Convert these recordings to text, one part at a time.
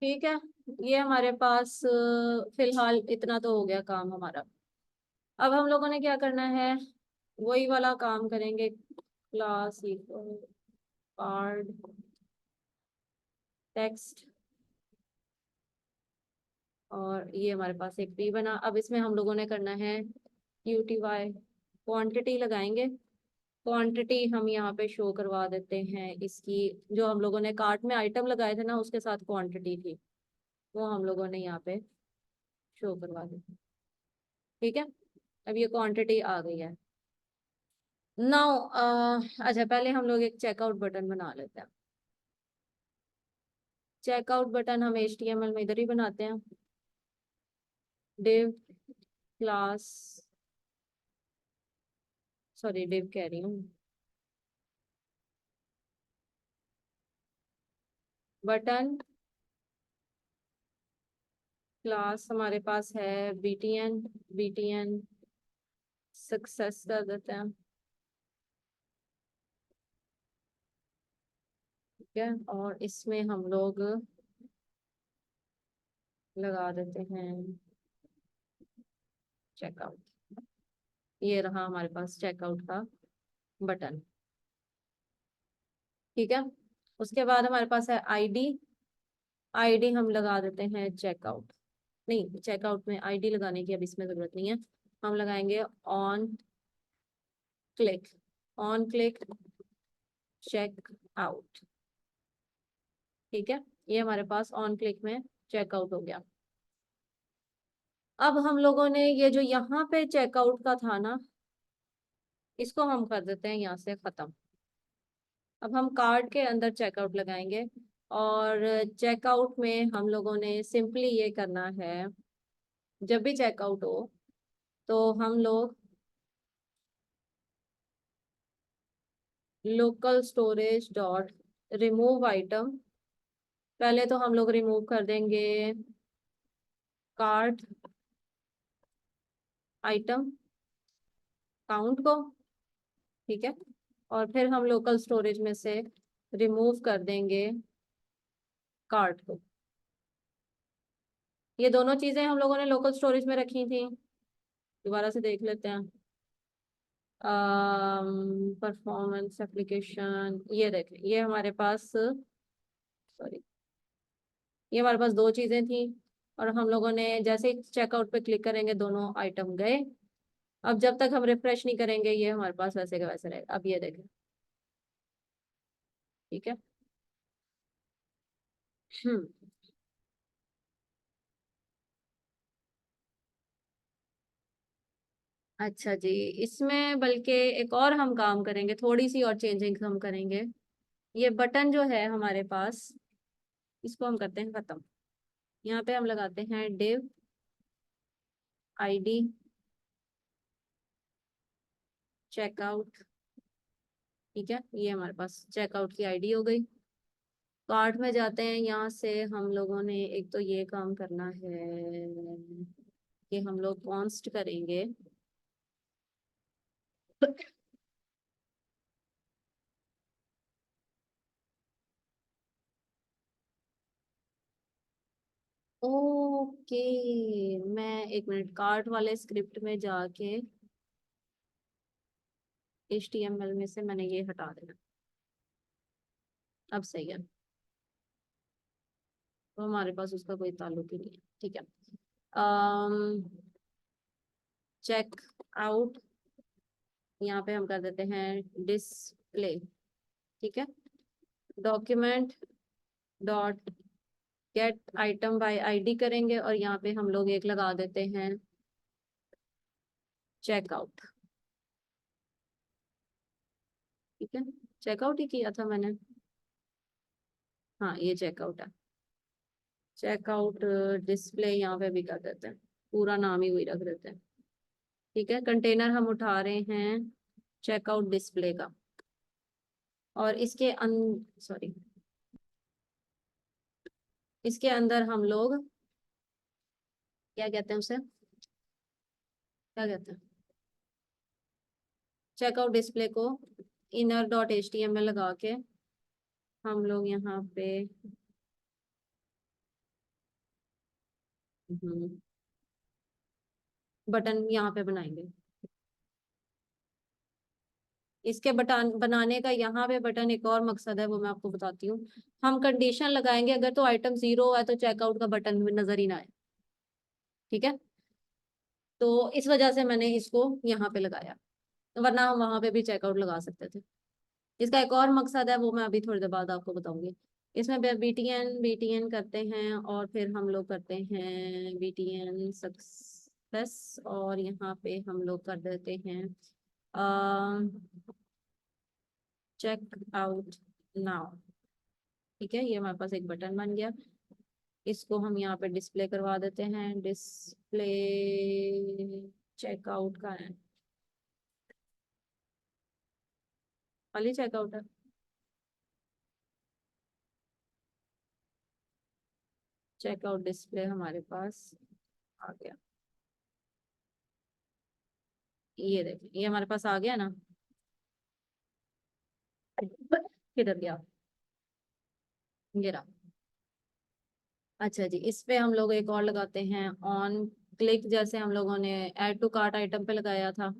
ठीक है, ये हमारे पास फिलहाल इतना तो हो गया काम हमारा। अब हम लोगों ने क्या करना है, वही वाला काम करेंगे। क्लास इक्वल कार्ड टेक्स्ट, और ये हमारे पास एक पी बना। अब इसमें हम लोगों ने करना है QTY, क्वांटिटी लगाएंगे। क्वांटिटी हम यहाँ पे शो करवा देते हैं इसकी, जो हम लोगों ने कार्ट में आइटम लगाए थे ना, उसके साथ क्वांटिटी थी, वो हम लोगों ने यहाँ पे शो करवा दी। ठीक है, अब ये क्वांटिटी आ गई है। नाउ अच्छा, पहले हम लोग एक चेकआउट बटन बना लेते हैं। चेकआउट बटन हम HTML में इधर ही बनाते हैं। div क्लास, सॉरी div कह रही हूँ, बटन क्लास हमारे पास है BTN सक्सेस कर देते हैं। ठीक है, और इसमें हम लोग लगा देते हैं चेकआउट। ये रहा हमारे पास चेकआउट का बटन। ठीक है, उसके बाद हमारे पास है आईडी हम लगा देते हैं चेकआउट। नहीं, चेकआउट में आईडी लगाने की अब इसमें जरूरत नहीं है, हम लगाएंगे on click, on click check out. ठीक है, ये हमारे पास ऑन क्लिक में चेकआउट हो गया। अब हम लोगों ने ये जो यहाँ पे चेकआउट का था ना, इसको हम कर देते हैं यहाँ से खत्म। अब हम कार्ड के अंदर चेकआउट लगाएंगे, और चेकआउट में हम लोगों ने सिंपली ये करना है, जब भी चेकआउट हो तो हम लोग local storage dot remove item, पहले तो हम लोग रिमूव कर देंगे कार्ड आइटम काउंट को। ठीक है, और फिर हम लोकल स्टोरेज में से रिमूव कर देंगे कार्ड को। ये दोनों चीजें हम लोगों ने लोकल स्टोरेज में रखी थी, दोबारा से देख लेते हैं। परफॉर्मेंस एप्लीकेशन, ये देखें, ये हमारे पास, सॉरी, ये हमारे पास दो चीजें थी, और हम लोगों ने जैसे ही चेकआउट पे क्लिक करेंगे दोनों आइटम गए। अब जब तक हम रिफ्रेश नहीं करेंगे ये हमारे पास वैसे का वैसे रहेगा। अब ये देखें, ठीक है। हम्म, अच्छा जी, इसमें बल्कि एक और हम काम करेंगे, थोड़ी सी और चेंजिंग हम करेंगे। ये बटन जो है हमारे पास, इसको हम करते हैं खत्म। यहाँ पे हम लगाते हैं div आईडी चेकआउट। ठीक है, ये हमारे पास चेकआउट की आईडी हो गई। कार्ट में जाते हैं, यहाँ से हम लोगों ने एक तो ये काम करना है कि हम लोग कॉन्स्ट करेंगे ओके, मैं एक मिनट कार्ट वाले स्क्रिप्ट में जाके HTML में से मैंने ये हटा देना। अब सही है, तो हमारे पास उसका कोई ताल्लुक ही नहीं है। ठीक है, चेक आउट, यहाँ पे हम कर देते हैं डिस्प्ले। ठीक है, document dot gate item by ID करेंगे, और यहाँ पे हम लोग एक लगा देते हैं चेकआउट। ठीक है, चेकआउट ही किया था मैंने, हाँ ये चेकआउट है। चेकआउट डिस्प्ले यहाँ पे भी कर देते हैं, पूरा नाम ही वही रख देते हैं। ठीक है, कंटेनर हम उठा रहे हैं चेकआउट डिस्प्ले का, और इसके सॉरी, इसके अंदर हम लोग क्या कहते हैं उसे, क्या कहते हैं, चेकआउट डिस्प्ले को इनर डॉट HTML लगा के हम लोग यहाँ पे बटन यहाँ पे बनाएंगे। इसके बटन बनाने का यहाँ पे बटन एक और मकसद है, वो मैं आपको बताती हूँ। हम कंडीशन लगाएंगे, अगर तो आइटम 0 है तो चेकआउट का बटन भी नजर ही ना आए। ठीक है, तो इस वजह से मैंने इसको यहाँ पे लगाया, वरना हम वहां पे भी चेकआउट लगा सकते थे। इसका एक और मकसद है, वो मैं अभी थोड़ी देर बाद आपको बताऊंगी। इसमें बीटीएन बीटीएन करते हैं और फिर हम लोग करते हैं बीटीएन सक्सेस, और यहाँ पे हम लोग कर देते हैं चेक आउट नाउ। ठीक है, ये हमारे पास एक बटन बन गया। इसको हम यहाँ पे डिस्प्ले करवा देते हैं, डिस्प्ले चेकआउट का है, खाली चेकआउट है। चेकआउट डिस्प्ले हमारे पास आ गया। ये देखिए, ये हमारे पास आ गया ना। किधर गया, ये रहा। अच्छा जी, इस पे हम लोग एक और लगाते हैं ऑन क्लिक, जैसे हम लोगों ने ऐड टू कार्ट आइटम पे लगाया था।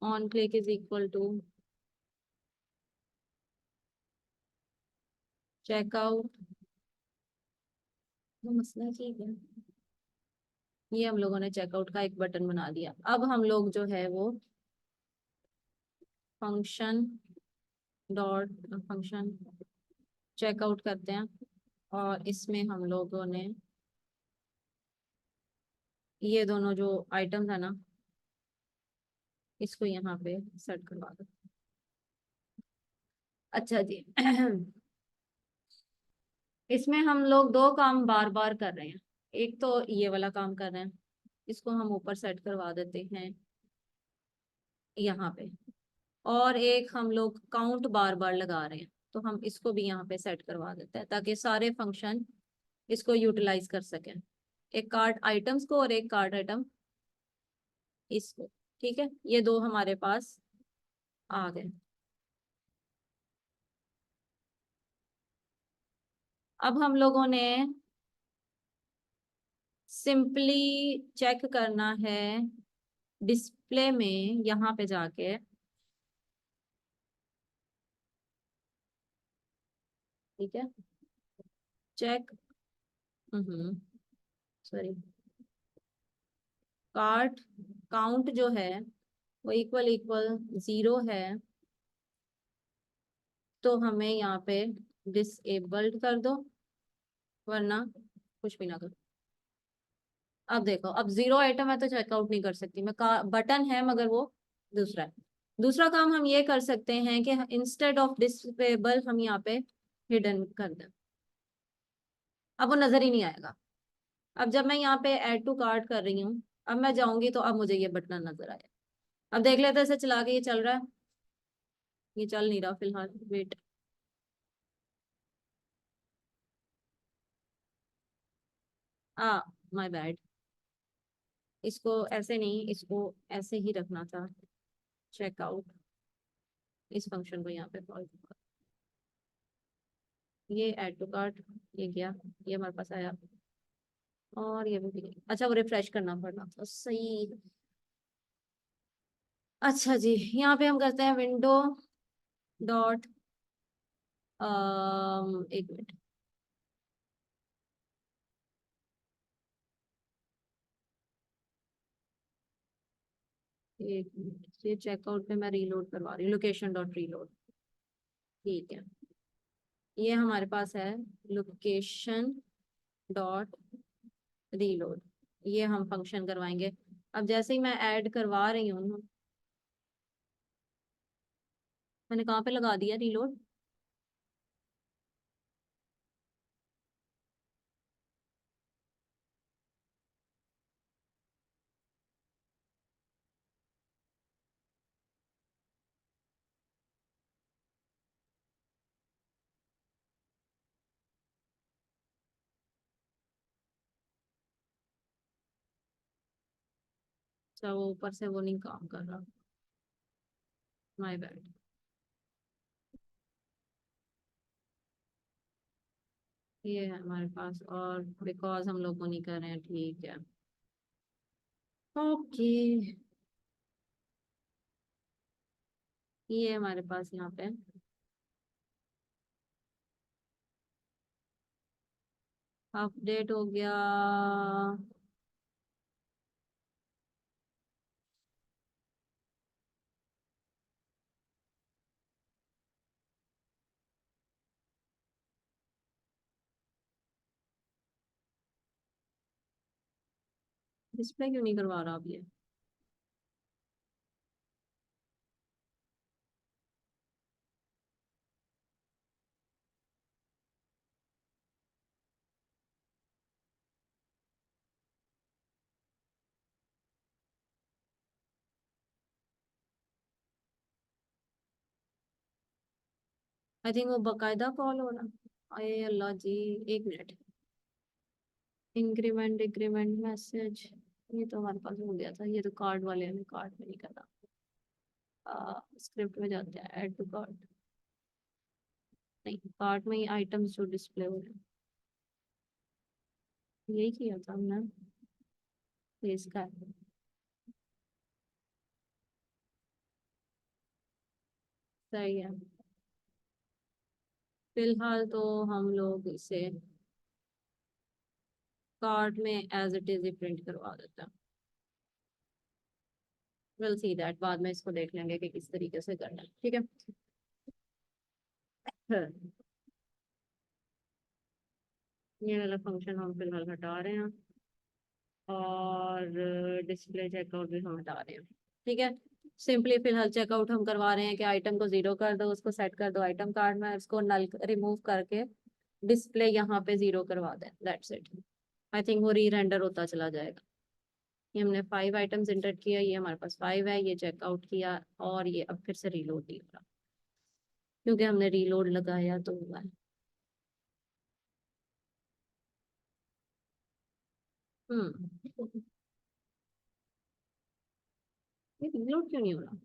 On click is equal to checkout. मसला ठीक है, ये हम लोगों ने चेकआउट का एक बटन बना दिया। अब हम लोग जो है वो फंक्शन डॉट फंक्शन चेकआउट करते हैं, और इसमें हम लोगों ने ये दोनों जो आइटम्स है ना, इसको यहाँ पे सेट करवा दो। अच्छा जी। इसमें हम लोग दो काम बार बार कर रहे हैं। एक तो ये वाला काम कर रहे हैं, इसको हम ऊपर सेट करवा देते हैं यहाँ पे। और एक हम लोग काउंट बार बार लगा रहे हैं, तो हम इसको भी यहाँ पे सेट करवा देते हैं, ताकि सारे फंक्शन इसको यूटिलाइज कर सकें, एक कार्ट आइटम्स को और एक कार्ट आइटम इसको। ठीक है, ये दो हमारे पास आ गए। अब हम लोगों ने सिंपली चेक करना है डिस्प्ले में, यहाँ पे जाके। ठीक है, चेक सॉरी, कार्ट काउंट जो है वो इक्वल इक्वल 0 है, तो हमें यहाँ पे डिसेबल्ड कर दो, वरना कुछ भी ना करो। अब देखो, अब 0 आइटम है तो चेकआउट नहीं कर सकती मैं, बटन है मगर वो दूसरा है। दूसरा काम हम ये कर सकते हैं कि इंस्टेड ऑफ डिसेबल हम यहाँ पे हिडन कर दें, अब वो नजर ही नहीं आएगा। अब जब मैं यहाँ पे ऐड टू कार्ट कर रही हूँ, अब मैं जाऊंगी तो अब मुझे ये बटन नजर आया। अब देख लेते हैं, इसे चला के ये चल रहा है, ये चल नहीं रहा फिलहाल, वेट। आ माय बैड, इसको ऐसे नहीं, इसको ऐसे ही रखना था। चेकआउट, इस फंक्शन को यहाँ पे कॉल, ये ऐड टू कार्ट, ये गया, ये हमारे पास आया, और ये भी गया। अच्छा, वो रिफ्रेश करना पड़ना था सही। अच्छा जी, यहाँ पे हम करते हैं विंडो डॉट, एक मिनट, एक मिनट, ये चेकआउट पे मैं रीलोड करवा रही हूँ, लोकेशन डॉट रीलोड। ठीक है, ये हमारे पास है लोकेशन डॉट रीलोड, ये हम फंक्शन करवाएंगे। अब जैसे ही मैं ऐड करवा रही हूँ, मैंने कहाँ पे लगा दिया रीलोड। अच्छा, वो ऊपर से वो नहीं काम कर रहा, माय बैड। ये है हमारे पास, और बिकॉज हम लोग को नहीं कर रहे हैं, ठीक है। ओके, ये हमारे पास यहाँ पे अपडेट हो गया। डिस्प्ले क्यों नहीं करवा रहा अब ये? आई थिंक वो बकायदा कॉल हो रहा। अरे अल्लाह जी, एक मिनट। इंक्रीमेंट डिक्रीमेंट मैसेज, ये तो हमारे पास हो गया था, ये तो कार्ड वाले ने कार्ड में नहीं करना। स्क्रिप्ट में जाते हैं, ऐड टू कार्ड। नहीं, कार्ड में ही आइटम्स जो डिस्प्ले हो रहे हैं, यही किया था हमने। ये इसका है। सही है। फिलहाल तो हम लोग इसे कार्ड में एज इट इज ही प्रिंट करवा देते हैं। विल सी दैट, बाद में इसको देख लेंगे कि किस तरीके से करना है, ठीक है। हाँ, ये वाला फंक्शन हम फिलहाल हटा रहे हैं, और डिस्प्ले चेकआउट भी हम हटा रहे हैं, ठीक है। सिंपली फिलहाल चेकआउट हम करवा रहे हैं कि आइटम को 0 कर दो, उसको सेट कर दो आइटम कार्ड में, उसको नल रिमूव करके डिस्प्ले यहाँ पे 0 करवा दें, दैट्स इट। आई थिंक वो री रेंडर होता चला जाएगा। ये हमने 5 आइटम्स इंटर किया, ये हमारे पास 5 है, ये चेकआउट किया, और ये अब फिर से रीलोड नहीं हो रहा, क्योंकि हमने रीलोड लगाया तो हुआ है। हम्म, ये रीलोड क्यों नहीं हो रहा?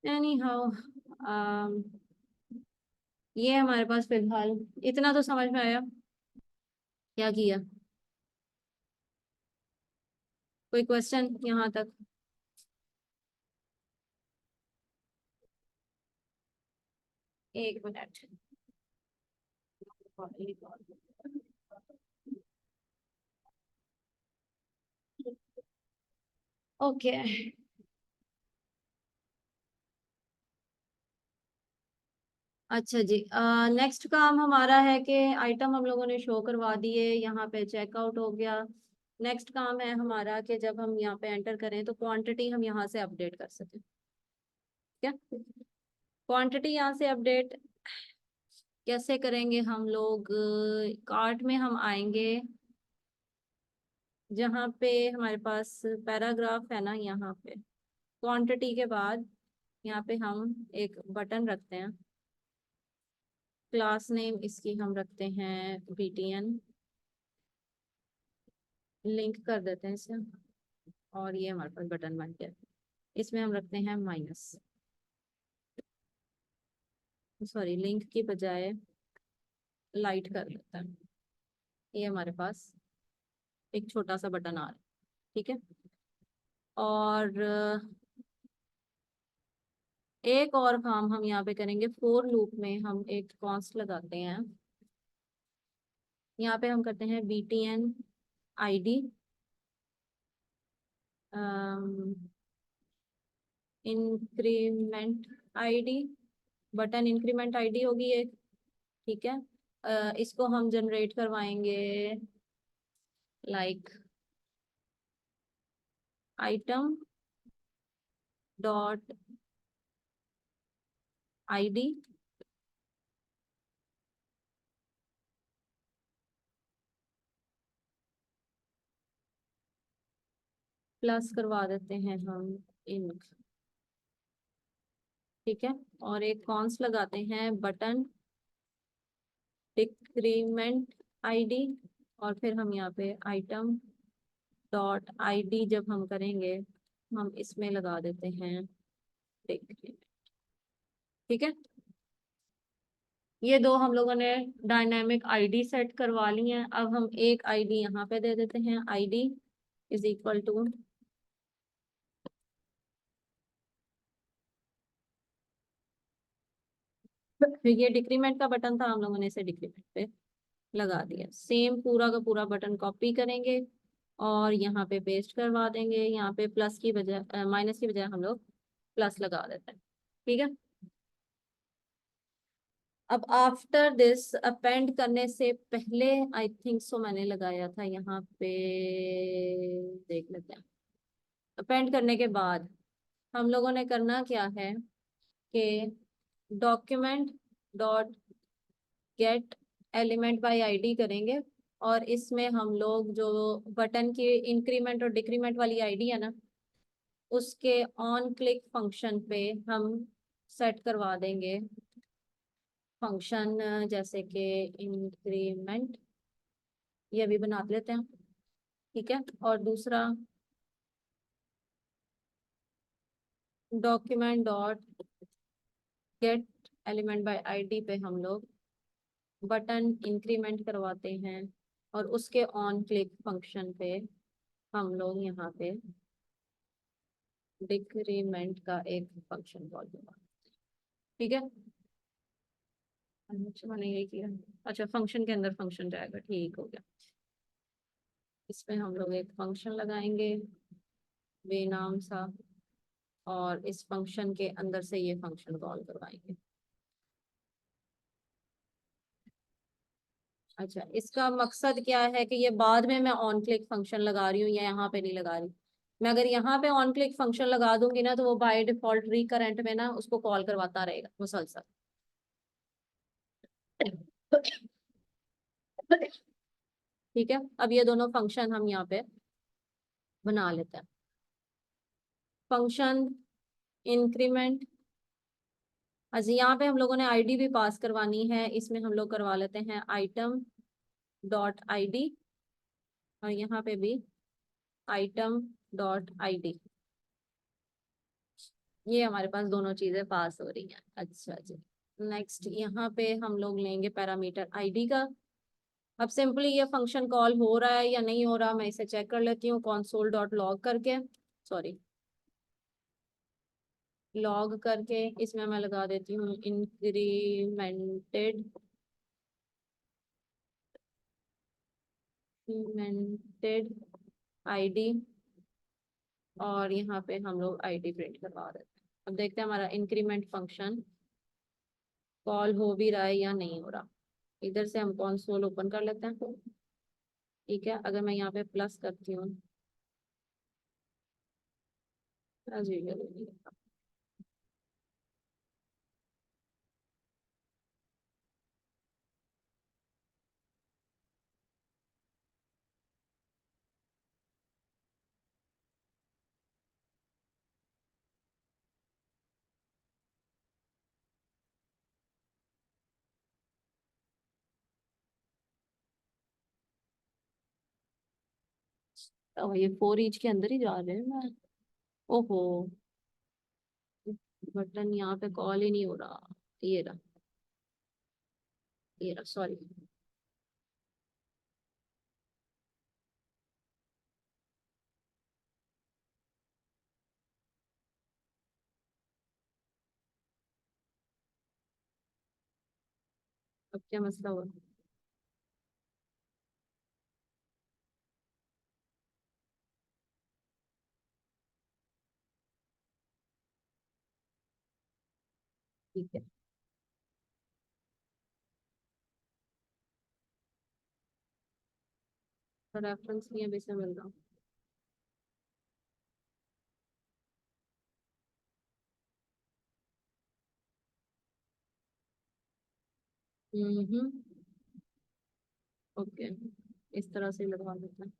एनी हाउ, ये हमारे पास फिलहाल इतना तो समझ में आया। क्या किया? कोई क्वेश्चन यहाँ तक? एक मिनट। ओके, अच्छा जी। नेक्स्ट काम हमारा है कि आइटम हम लोगों ने शो करवा दिए, यहाँ पे चेकआउट हो गया। नेक्स्ट काम है हमारा कि जब हम यहाँ पे एंटर करें तो क्वांटिटी हम यहाँ से अपडेट कर सकें। क्या क्वांटिटी यहाँ से अपडेट कैसे करेंगे हम लोग? कार्ट में हम आएंगे, जहाँ पे हमारे पास पैराग्राफ है ना, यहाँ पे क्वांटिटी के बाद यहाँ पे हम एक बटन रखते हैं। क्लास नेम इसकी हम रखते हैं BTN, लिंक कर देते हैं इसे, और ये हमारे पास बटन बन गया। इसमें हम रखते हैं माइनस, सॉरी, लिंक की बजाय लाइट कर देते हैं। ये हमारे पास एक छोटा सा बटन आ रहा है, ठीक है। और एक और काम हम यहाँ पे करेंगे, फोर लूप में हम एक कॉन्स्ट लगाते हैं। यहाँ पे हम करते हैं BTN ID increment ID, button increment ID होगी एक, ठीक है। इसको हम जनरेट करवाएंगे like item dot ID plus करवा देते हैं हम इंक, ठीक है। और एक कॉन्स लगाते हैं बटन डिक्रीमेंट ID, और फिर हम यहाँ पे आइटम डॉट ID जब हम करेंगे हम इसमें लगा देते हैं डिक्रीमेंट। ठीक है, ये दो हम लोगों ने डायनामिक आईडी सेट करवा ली है। अब हम एक आईडी यहाँ पे दे देते हैं, आईडी इज इक्वल टू, ये डिक्रीमेंट का बटन था, हम लोगों ने इसे डिक्रीमेंट पे लगा दिया। सेम पूरा का पूरा बटन कॉपी करेंगे और यहाँ पे पेस्ट करवा देंगे। यहाँ पे प्लस की बजाय माइनस की बजाय हम लोग प्लस लगा देते हैं। ठीक है, अब आफ्टर दिस अपेंड करने से पहले आई थिंक सो मैंने लगाया था यहाँ पे, देख लेते हैं। अपेंड करने के बाद हम लोगों ने करना क्या है कि document dot gate element by ID करेंगे, और इसमें हम लोग जो बटन की इंक्रीमेंट और डिक्रीमेंट वाली आईडी है ना, उसके ऑन क्लिक फंक्शन पे हम सेट करवा देंगे फंक्शन, जैसे कि इंक्रीमेंट, ये भी बना लेते हैं। ठीक है, और दूसरा document dot gate element by ID पे हम लोग बटन इंक्रीमेंट करवाते हैं, और उसके ऑन क्लिक फंक्शन पे हम लोग यहाँ पे डिक्रीमेंट का एक फंक्शन कॉल होगा। ठीक है, अच्छा मैंने यही किया। अच्छा, फंक्शन के अंदर फंक्शन जाएगा, ठीक हो गया। इसमें हम लोग एक फंक्शन लगाएंगे बेनाम सा, और इस फंक्शन के अंदर से ये फंक्शन कॉल करवाएंगे। अच्छा, इसका मकसद क्या है कि ये बाद में मैं ऑन क्लिक फंक्शन लगा रही हूँ या यहाँ पे नहीं लगा रही। मैं अगर यहाँ पे ऑन क्लिक फंक्शन लगा दूंगी ना, तो वो बाय डिफॉल्ट रिकरेंट में ना उसको कॉल करवाता रहेगा मुसलसल। ठीक है, अब ये दोनों फंक्शन हम यहाँ पे बना लेते हैं। फंक्शन इंक्रीमेंट, अच्छा यहाँ पे हम लोगों ने आईडी भी पास करवानी है, इसमें हम लोग करवा लेते हैं आइटम डॉट आईडी, और यहाँ पे भी आइटम डॉट आईडी। ये हमारे पास दोनों चीजें पास हो रही हैं। अच्छा जी, नेक्स्ट यहाँ पे हम लोग लेंगे पैरामीटर आईडी का। अब सिंपली ये फंक्शन कॉल हो रहा है या नहीं हो रहा, मैं इसे चेक कर लेती हूँ console डॉट लॉग करके, सॉरी लॉग करके। इसमें मैं लगा देती हूँ इंक्रीमेंटेड इंक्रीमेंटेड आईडी, और यहाँ पे हम लोग आईडी प्रिंट करवा देते हैं। अब देखते हैं हमारा इंक्रीमेंट फंक्शन कॉल हो भी रहा है या नहीं हो रहा। इधर से हम कंसोल ओपन कर लेते हैं। ठीक है, अगर मैं यहाँ पे प्लस करती हूँ, जी तो ये फोर ईच के अंदर ही जा रहे हैं मैं। ओहो, बटन यहाँ पे कॉल ही नहीं हो रहा। ये रहा, ये रहा, सॉरी। अब क्या मसला हुआ? ठीक है, तो रेफरेंस नहीं अभी से मिल रहा। हम्म, ओके, इस तरह से लगवा देते हैं।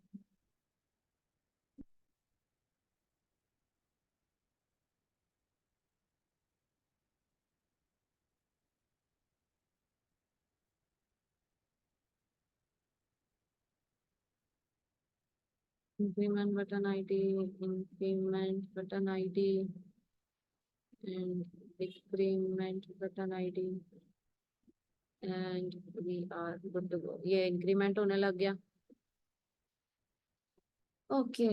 Increment button ID, increment button ID and decrement button ID and we are good to go. ये इंक्रीमेंट होने लग गया। ओके,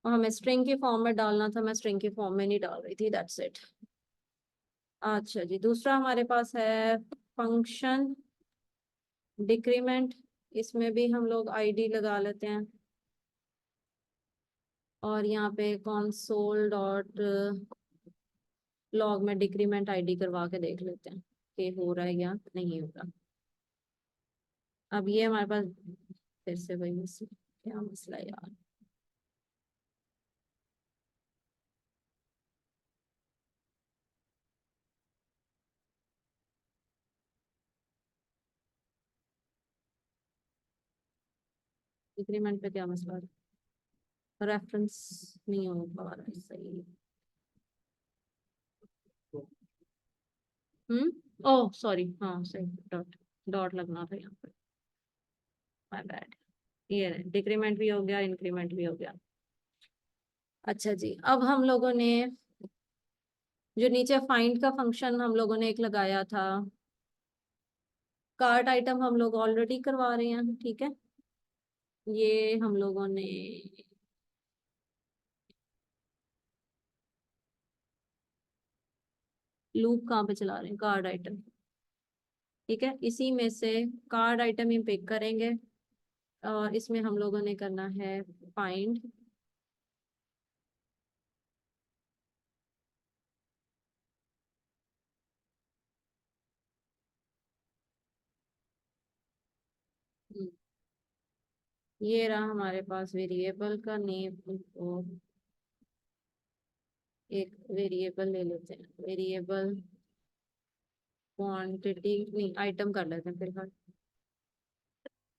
हमें स्ट्रिंग के फॉर्म में डालना था, मैं स्ट्रिंग के फॉर्म में नहीं डाल रही थी, दैट्स इट। अच्छा जी, दूसरा हमारे पास है फंक्शन डिक्रीमेंट। इसमें भी हम लोग आईडी लगा लेते हैं और यहाँ पे console डॉट लॉग में डिक्रीमेंट आईडी करवा के देख लेते हैं कि हो रहा है या नहीं हो रहा। अब ये हमारे पास फिर से वही मसला, क्या मसला है यार। डिक्रीमेंट पे क्या मसला है, रेफरेंस नहीं हो पा रहा है सही। ओह सॉरी, हाँ सही, डॉट डॉट लगना था यहाँ पे, माय बैड। ये डिक्रीमेंट भी हो गया, इंक्रीमेंट भी हो गया। अच्छा जी, अब हम लोगों ने जो नीचे फाइंड का फंक्शन हम लोगों ने एक लगाया था, कार्ट आइटम हम लोग ऑलरेडी करवा रहे हैं, ठीक है। ये हम लोगों ने लूप कहाँ पे चला रहे हैं, कार्ड आइटम, ठीक है। इसी में से कार्ड आइटम ही पिक करेंगे और इसमें हम लोगों ने करना है फाइंड ये रहा हमारे पास वेरिएबल का नेम। तो एक वेरिएबल ले लेते हैं, वेरिएबल क्वांटिटी नहीं, आइटम कर लेते हैं फिलहाल।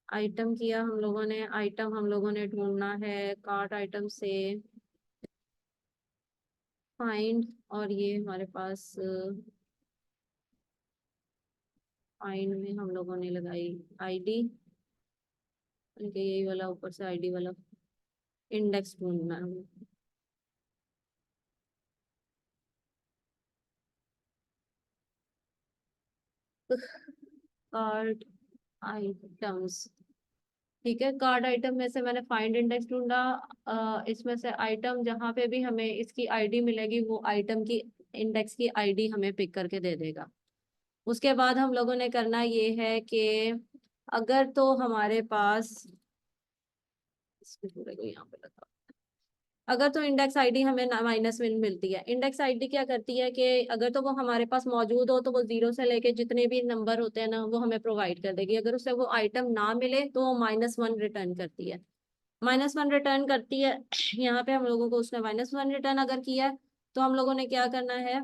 आइटम किया हम लोगों ने, आइटम हम लोगों ने ढूंढना है कार्ट आइटम से फाइंड, और ये हमारे पास फाइंड में हम लोगों ने लगाई आईडी, यही वाला ऊपर से आईडी वाला इंडेक्स ढूंढना है हमें। कार्ड आइटम्स, ठीक है। कार्ड आइटम में से मैंने फाइंड इंडेक्स ढूंढा। इसमें से आइटम जहाँ पे भी हमें इसकी आईडी मिलेगी वो आइटम की इंडेक्स की आईडी हमें पिक करके दे देगा। उसके बाद हम लोगों ने करना ये है कि अगर तो हमारे पास इसको पूरे को यहाँ पे लगा, अगर तो इंडेक्स आईडी हमें -1 मिलती है, इंडेक्स आईडी क्या करती है कि अगर तो वो हमारे पास मौजूद हो तो वो 0 से लेके जितने भी नंबर होते हैं ना वो हमें प्रोवाइड कर देगी। अगर उसे वो आइटम ना मिले तो वो -1 रिटर्न करती है, -1 रिटर्न करती है। यहाँ पे हम लोगों को उसने -1 रिटर्न अगर किया है तो हम लोगों ने क्या करना है,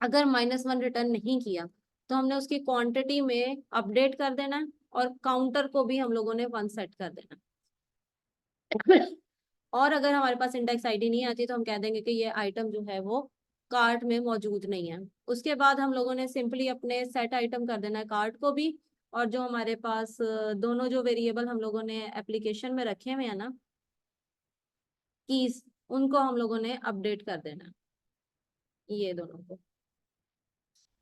अगर -1 रिटर्न नहीं किया तो हमने उसकी क्वांटिटी में अपडेट कर देना है और काउंटर को भी हम लोगों ने 1 सेट कर देना। और अगर हमारे पास इंडेक्स आईडी नहीं आती तो हम कह देंगे कि ये आइटम जो है वो कार्ट में मौजूद नहीं है। उसके बाद हम लोगों ने सिंपली अपने सेट आइटम कर देना है कार्ट को भी, और जो हमारे पास दोनों जो वेरिएबल हम लोगों ने एप्लीकेशन में रखे हुए हैं ना कीज, उनको हम लोगों ने अपडेट कर देना है, ये दोनों को,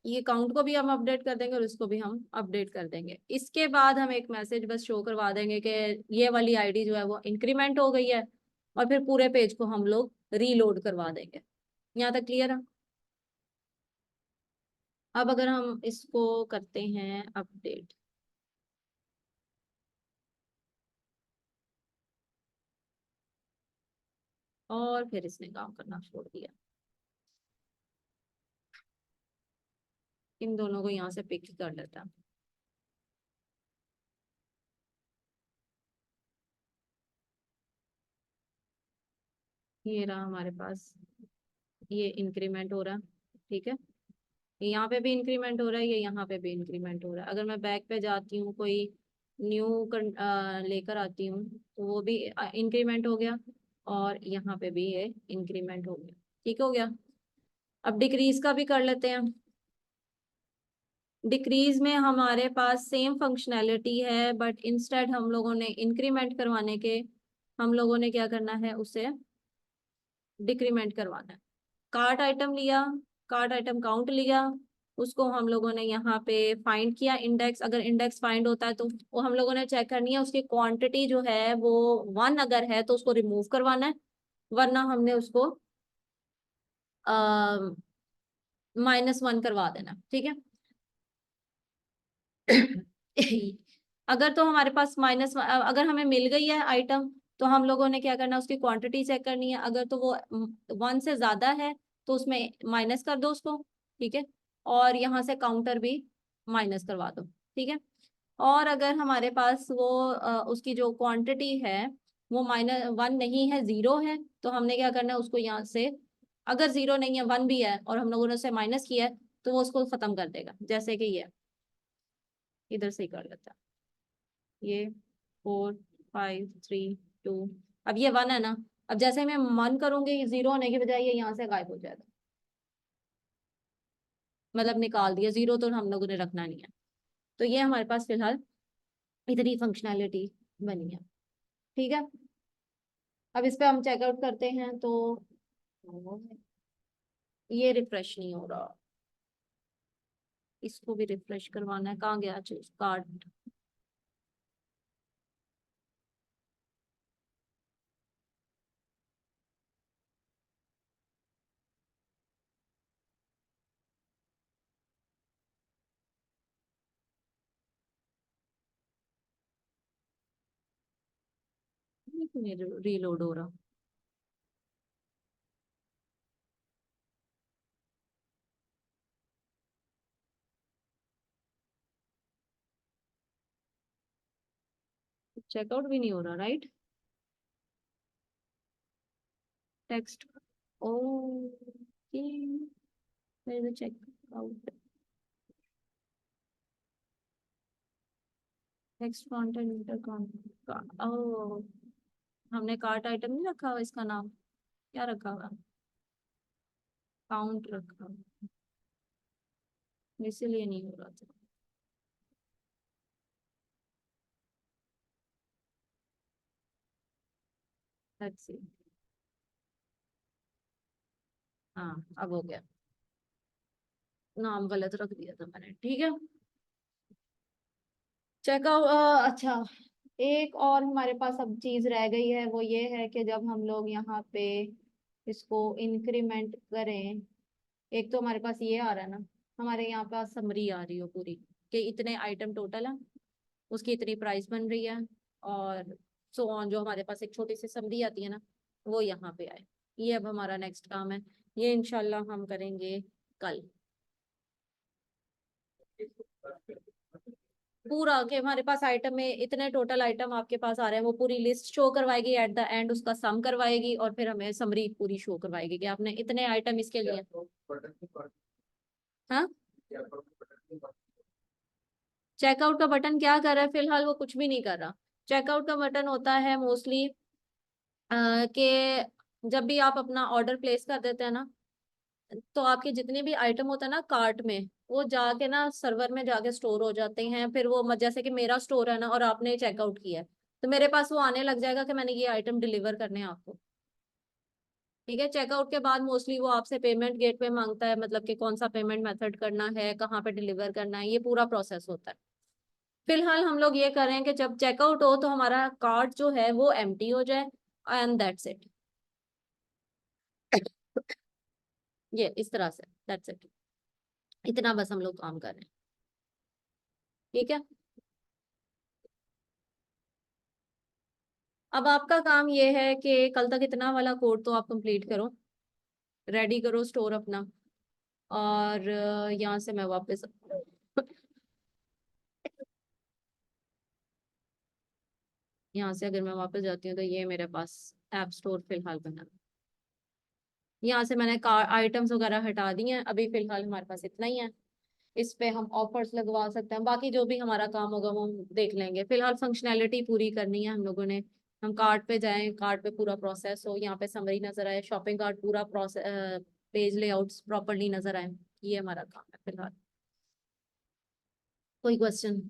ये काउंट को भी हम अपडेट कर देंगे और इसको भी हम अपडेट कर देंगे। इसके बाद हम एक मैसेज बस शो करवा देंगे कि ये वाली आईडी जो है वो इंक्रीमेंट हो गई है, और फिर पूरे पेज को हम लोग रीलोड करवा देंगे। यहाँ तक क्लियर है। अब अगर हम इसको करते हैं अपडेट, और फिर इसने काम करना छोड़ दिया, इन दोनों को यहाँ से पिक कर लेता है। ये रहा हमारे पास, ये इंक्रीमेंट हो रहा है, ठीक है। ये यहाँ पे भी इंक्रीमेंट हो रहा है, ये यहाँ पे भी इंक्रीमेंट हो रहा है। अगर मैं बैक पे जाती हूँ, कोई न्यू लेकर आती हूँ तो वो भी इंक्रीमेंट हो गया, और यहाँ पे भी ये इंक्रीमेंट हो गया, ठीक हो गया। अब डिक्रीज का भी कर लेते हैं। डिक्रीज में हमारे पास सेम फंक्शनैलिटी है, बट इंस्टेड हम लोगों ने इंक्रीमेंट करवाने के हम लोगों ने क्या करना है, उसे डिक्रीमेंट करवाना है। कार्ट आइटम लिया, कार्ट आइटम काउंट लिया, उसको हम लोगों ने यहाँ पे फाइंड किया इंडेक्स। अगर इंडेक्स फाइंड होता है तो वो हम लोगों ने चेक करनी है, उसकी क्वांटिटी जो है वो 1 अगर है तो उसको रिमूव करवाना है, वरना हमने उसको -1 करवा देना, ठीक है। अगर तो हमारे पास अगर हमें मिल गई है आइटम, तो हम लोगों ने क्या करना है, उसकी क्वांटिटी चेक करनी है। अगर तो वो 1 से ज्यादा है तो उसमें माइनस कर दो उसको, ठीक है। और यहाँ से काउंटर भी माइनस करवा दो, ठीक है। और अगर हमारे पास वो उसकी जो क्वांटिटी है वो -1 नहीं है, 0 है, तो हमने क्या करना है, उसको यहाँ से, अगर 0 नहीं है 1 भी है और हम लोगों ने उसे माइनस किया है, तो वो उसको खत्म कर देगा। जैसे कि ये इधर से ही कर लेता है, ये 4 5 3 2, अब ये 1 है ना, अब जैसे मैं मन करूंगी 0 होने की बजाय ये यहाँ से गायब हो जाएगा, मतलब निकाल दिया, 0 तो हम लोगों ने रखना नहीं है। तो ये हमारे पास फिलहाल इतनी फंक्शनैलिटी बनी है, ठीक है। अब इस पे हम चेकआउट करते हैं तो ये रिफ्रेश नहीं हो रहा, इसको भी रिफ्रेश करवाना है। कहाँ गया चीज कार्ड, रीलोड हो रहा। चेकआउट भी नहीं हो रहा, राइट। टेक्स्ट, ओके, मेरे checkout, next content inter content, ओ, हमने कार्ट आइटम नहीं रखा हुआ, इसका नाम क्या रखा हुआ, काउंट रखा हुआ, इसीलिए नहीं हो रहा था। लेट्स सी, हाँ अब हो गया, नाम गलत रख दिया था मैंने, ठीक है। चेकआउट, अच्छा, एक और हमारे पास अब चीज रह गई है, वो ये है कि जब हम लोग यहाँ पे इसको इंक्रीमेंट करें, एक तो हमारे पास ये आ रहा है ना, हमारे यहाँ पास समरी आ रही हो पूरी, कि इतने आइटम टोटल है, उसकी इतनी प्राइस बन रही है, और सो ऑन, जो हमारे पास एक छोटी सी समरी आती है ना, वो यहाँ पे आए। ये अब हमारा नेक्स्ट काम है, ये इंशाल्लाह हम करेंगे कल। पूरा कि हमारे पास आइटम में इतने टोटल आइटम आपके पास आ रहे हैं, वो पूरी लिस्ट शो करवाएगी, एट द एंड उसका सम करवाएगी, और फिर हमें समरी पूरी शो करवाएगी कि आपने इतने आइटम इसके लिए। हाँ, चेकआउट का बटन क्या कर रहा है, फिलहाल वो कुछ भी नहीं कर रहा। चेकआउट का बटन होता है मोस्टली कि जब भी आप अपना ऑर्डर प्लेस कर देते हैं ना, तो आपके जितने भी आइटम होते हैं ना कार्ट में, वो जाके ना सर्वर में जाके स्टोर हो जाते हैं। फिर वो जैसे कि मेरा स्टोर है ना, और आपने चेकआउट किया है, तो मेरे पास वो आने लग जाएगा कि मैंने ये आइटम डिलीवर करने हैं आपको, ठीक है। चेकआउट के बाद मोस्टली वो आपसे पेमेंट गेटवे मांगता है, मतलब कि कौन सा पेमेंट मेथड करना है, कहाँ पे डिलीवर करना है, ये पूरा प्रोसेस होता है। फिलहाल हम लोग ये कर रहे हैं कि जब चेकआउट हो तो हमारा कार्ट जो है वो एम्प्टी हो जाए, एंड दैट्स इट। ये इस तरह से, दैट्स इट, इतना बस हम लोग काम कर रहे हैं, ठीक है। अब आपका काम ये है कि कल तक इतना वाला कोड तो आप कंप्लीट करो, रेडी करो स्टोर अपना, और यहाँ से मैं वापस यहाँ से अगर मैं वापस जाती हूँ तो ये मेरे पास ऐप स्टोर फिलहाल बना है। यहाँ से मैंने आइटम्स वगैरह हटा दिए हैं, अभी फिलहाल हमारे पास इतना ही है। इस पे हम ऑफर्स लगवा सकते हैं, बाकी जो भी हमारा काम होगा वो हम देख लेंगे। फिलहाल फंक्शनैलिटी पूरी करनी है हम लोगों ने। हम कार्ट पे जाएं, कार्ट पे पूरा प्रोसेस हो, यहाँ पे समरी नजर आए, शॉपिंग कार्ट पूरा प्रोसेस, पेज लेआउट्स प्रॉपरली नजर आए, ये हमारा काम है फिलहाल। कोई क्वेश्चन?